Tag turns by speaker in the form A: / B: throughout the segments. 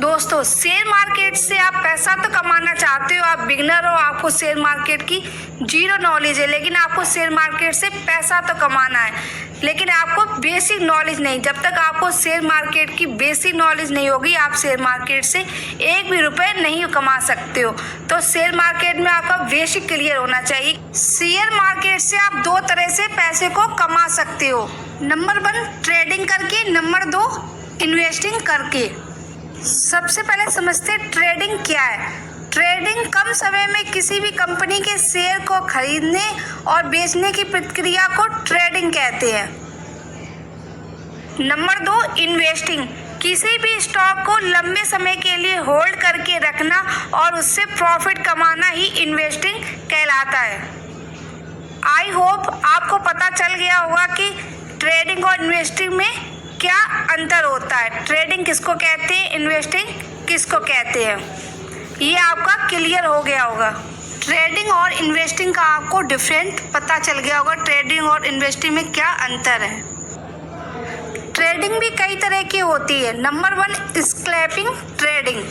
A: दोस्तों, share market से आप पैसा तो कमाना चाहते हो, आप बिगनर हो, आपको शेयर मार्केट की जीरो नॉलेज है, लेकिन आपको शेयर मार्केट से पैसा तो कमाना है, लेकिन आपको बेसिक नॉलेज नहीं। जब तक आपको शेयर मार्केट की बेसिक नॉलेज नहीं होगी, आप शेयर मार्केट से एक भी रुपए नहीं कमा सकते हो। तो शेयर मार्केट में आपका बेसिक क्लियर होना चाहिए। शेयर मार्केट से आप दो तरह से पैसे को कमा सकते हो। नंबर 1 ट्रेडिंग करके, नंबर 2 इन्वेस्टिंग करके। सबसे पहले समझते ट्रेडिंग क्या है। ट्रेडिंग कम समय में किसी भी कंपनी के शेयर को खरीदने और बेचने की प्रक्रिया को ट्रेडिंग कहते हैं। नंबर 2 इन्वेस्टिंग, किसी भी स्टॉक को लंबे समय के लिए होल्ड करके रखना और उससे प्रॉफिट कमाना ही इन्वेस्टिंग कहलाता है। आई होप आपको पता चल गया होगा कि ट्रेडिंग और इन्वेस्टिंग में क्या अंतर होता है, ट्रेडिंग किसको कहते हैं, इन्वेस्टिंग किसको कहते हैं, ये आपका क्लियर हो गया होगा। ट्रेडिंग और इन्वेस्टिंग का आपको डिफरेंट पता चल गया होगा, ट्रेडिंग और इन्वेस्टिंग में क्या अंतर है। ट्रेडिंग भी कई तरह की होती है। Number 1 scalping trading.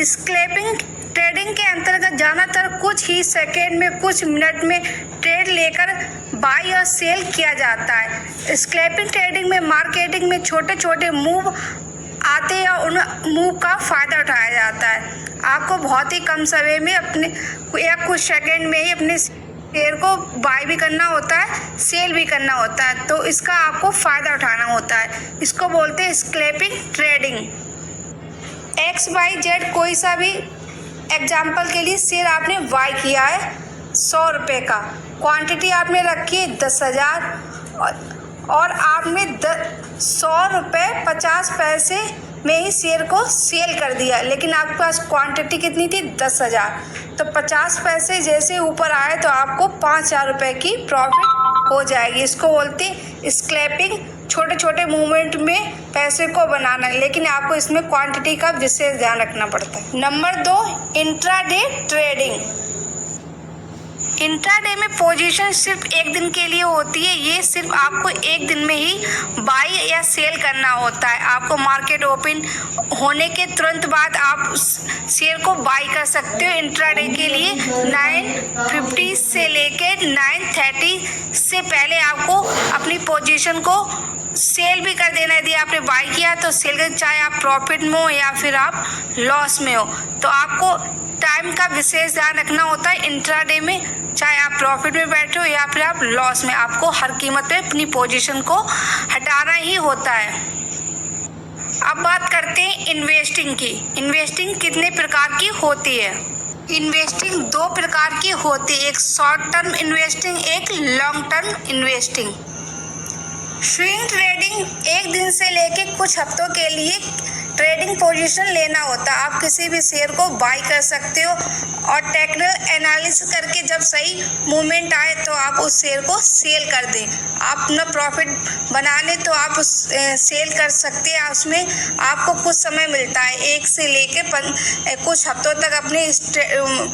A: Scalping trading के अंतर्गत ज़्यादातर कुछ ही सेकेंड में, कुछ मिनट में ट्रेड लेकर बाई और सेल किया जाता है। स्कैल्पिंग ट्रेडिंग में मार्केटिंग में छोटे छोटे मूव आते हैं और उन मूव का फ़ायदा उठाया जाता है। आपको बहुत ही कम समय में अपने या कुछ सेकेंड में ही अपने शेयर को बाई भी करना होता है, सेल भी करना होता है, तो इसका आपको फ़ायदा उठाना होता है। इसको बोलते हैं स्कैल्पिंग ट्रेडिंग। XYZ कोई सा भी एग्जाम्पल के लिए शेयर आपने बाई किया है 100 रुपये का, क्वांटिटी आपने रखी है 10,000 और आपने 100 रुपये 50 पैसे में ही शेयर को सेल कर दिया, लेकिन आपके पास क्वांटिटी कितनी थी 10,000, तो 50 पैसे जैसे ऊपर आए तो आपको 5,000 रुपये की प्रॉफिट हो जाएगी। इसको बोलते हैं स्कैल्पिंग। छोटे छोटे मूवमेंट में पैसे को बनाना है, लेकिन आपको इसमें क्वांटिटी का विशेष ध्यान रखना पड़ता है। Number 2 intraday trading. इंट्राडे में पोजीशन सिर्फ एक दिन के लिए होती है, ये सिर्फ आपको एक दिन में ही बाई या सेल करना होता है। आपको मार्केट ओपन होने के तुरंत बाद आप शेयर को बाई कर सकते हो। इंट्राडे के लिए 9:50 से लेके 9:30 से पहले आपको अपनी पोजीशन को सेल भी कर देना। यदि आपने बाई किया तो सेल कर, चाहे आप प्रॉफिट में हो या फिर आप लॉस में हो, तो आपको टाइम का विशेष ध्यान रखना होता है। इंट्राडे में चाहे आप प्रॉफिट में बैठे हो या फिर आप लॉस में, आपको हर कीमत पे अपनी पोजीशन को हटाना ही होता है। अब बात करते हैं इन्वेस्टिंग की। इन्वेस्टिंग कितने प्रकार की होती है। इन्वेस्टिंग 2 प्रकार की होती है, एक शॉर्ट टर्म इन्वेस्टिंग, एक long term investing. Swing trading एक दिन से लेके कुछ हफ्तों के लिए ट्रेडिंग पोजीशन लेना होता है। आप किसी भी शेयर को बाई कर सकते हो और टेक्निकल एनालिसिस करके जब सही मूवमेंट आए तो आप उस शेयर को सेल कर दें। आप अपना प्रॉफिट बना लें तो आप उस सेल कर सकते हैं। उसमें आपको कुछ समय मिलता है, 1 से लेके कुछ हफ्तों तक अपने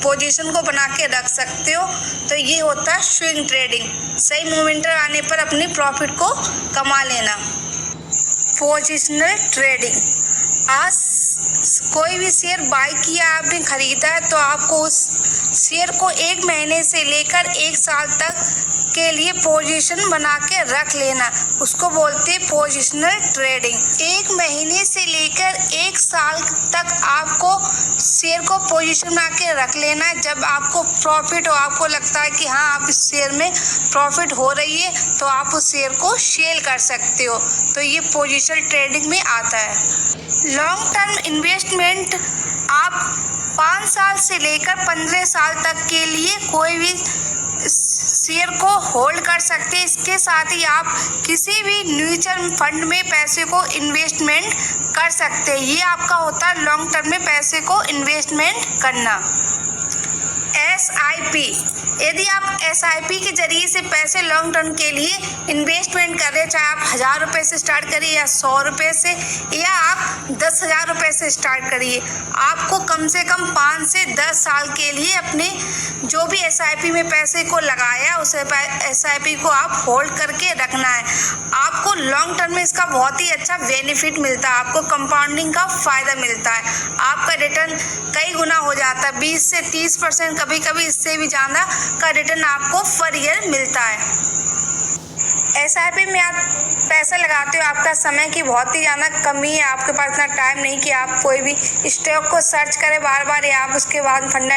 A: पोजीशन को बना के रख सकते हो। तो ये होता है स्विंग ट्रेडिंग, सही मूवमेंट आने पर अपने प्रॉफिट को कमा लेना। पोजिशनल ट्रेडिंग, आज कोई भी शेयर बाई किया, आपने खरीदा है, तो आपको उस शेयर को 1 महीने से लेकर 1 साल तक के लिए पोजीशन बना के रख लेना, उसको बोलते हैं पोजिशनल ट्रेडिंग। 1 महीने से लेकर 1 साल तक आपको शेयर को पोजीशन बना के रख लेना है। जब आपको प्रॉफिट हो, आपको लगता है कि हाँ आप इस शेयर में प्रॉफिट हो रही है, तो आप उस शेयर को सेल कर सकते हो। तो ये पोजिशनल ट्रेडिंग में आता है। लॉन्ग टर्म इन्वेस्टमेंट, आप 5 साल से लेकर 15 साल तक के लिए कोई भी शेयर को होल्ड कर सकते हैं। इसके साथ ही आप किसी भी म्यूचुअल फंड में पैसे को इन्वेस्टमेंट कर सकते हैं। ये आपका होता है लॉन्ग टर्म में पैसे को इन्वेस्टमेंट करना। SIP। यदि आप SIP के जरिए से पैसे लॉन्ग टर्म के लिए इन्वेस्टमेंट कर रहे हैं, चाहे आप 1000 रुपये से स्टार्ट करिए या 100 रुपये से या आप 10,000 रुपये से स्टार्ट करिए, आपको कम से कम 5 से 10 साल के लिए अपने जो भी SIP में पैसे को लगाया उस SIP को आप होल्ड करके रखना है। आपको लॉन्ग टर्म में इसका बहुत ही अच्छा बेनिफिट मिलता है, आपको कंपाउंडिंग का फ़ायदा मिलता है, आपका रिटर्न कई गुना हो जाता है, 20 से 30%, कभी कभी इससे भी ज़्यादा का रिटर्न आपको पर ईयर मिलता है। SIP में आप पैसा लगाते हो, आपका समय की बहुत ही ज़्यादा कमी है, आपके पास इतना टाइम नहीं कि आप कोई भी स्टॉक को सर्च करें बार बार या आप उसके बाद फंडा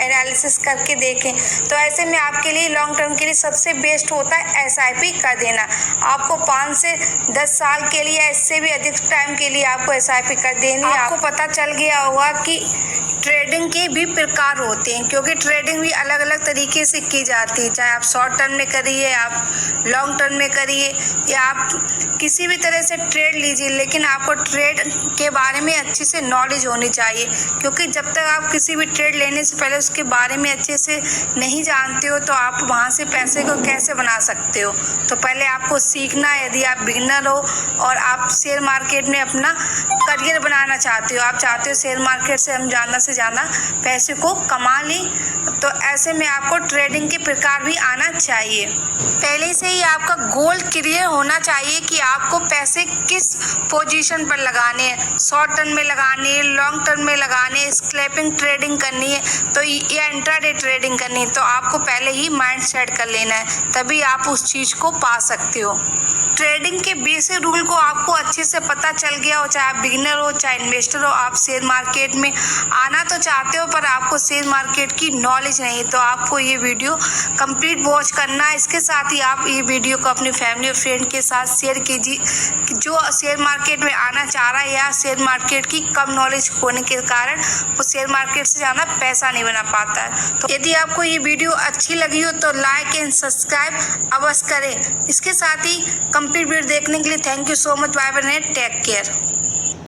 A: एनालिसिस करके देखें। तो ऐसे में आपके लिए लॉन्ग टर्म के लिए सबसे बेस्ट होता है SIP कर देना। आपको 5 से 10 साल के लिए, इससे भी अधिक टाइम के लिए आपको SIP कर देनी है। आपको पता चल गया होगा कि ट्रेडिंग के भी प्रकार होते हैं, क्योंकि ट्रेडिंग भी अलग अलग तरीके से की जाती है, चाहे आप शॉर्ट टर्म में करिए, आप लॉन्ग टर्म में करिए या आप किसी भी तरह से ट्रेड लीजिए, लेकिन आपको ट्रेड के बारे में अच्छे से नॉलेज होनी चाहिए, क्योंकि जब तक आप किसी भी ट्रेड लेने से पहले उसके बारे में अच्छे से नहीं जानते हो तो आप वहाँ से पैसे को कैसे बना सकते हो। तो पहले आपको सीखना है। यदि आप बिगिनर हो और आप शेयर मार्केट में अपना करियर बनाना चाहते हो, आप चाहते हो शेयर मार्केट से हम ज़्यादा से ज़्यादा पैसे को कमा लें, तो ऐसे में आपको ट्रेडिंग के प्रकार भी आना चाहिए। पहले से ही आपका गोल क्लियर होना चाहिए कि आपको पैसे किस पोजीशन पर लगाने हैं, शॉर्ट टर्म में लगाने हैं, लॉन्ग टर्म में लगाने हैं, स्कैल्पिंग ट्रेडिंग करनी है तो या इंट्राडे ट्रेडिंग करनी है। तो आपको पहले ही माइंड सेट कर लेना है, तभी आप उस चीज़ को पा सकते हो। ट्रेडिंग के बेसिक रूल को आपको अच्छे से पता चल गया हो, चाहे आप बिगिनर हो चाहे इन्वेस्टर हो, आप शेयर मार्केट में आना तो चाहते हो पर आपको शेयर मार्केट की नॉलेज नहीं है, तो आपको ये वीडियो कंप्लीट वॉच करना है। इसके साथ ही आप ये वीडियो को अपनी फैमिली और फ्रेंड के साथ शेयर कीजिए जो शेयर मार्केट में आना चाह रहा है या शेयर मार्केट की कम नॉलेज होने के कारण वो शेयर मार्केट से ज़्यादा पैसा नहीं बना पाता है। तो यदि आपको ये वीडियो अच्छी लगी हो तो लाइक एंड सब्सक्राइब अवश्य करें। इसके साथ ही कंप्लीट वीडियो देखने के लिए thank you so much. Bye bye, take care.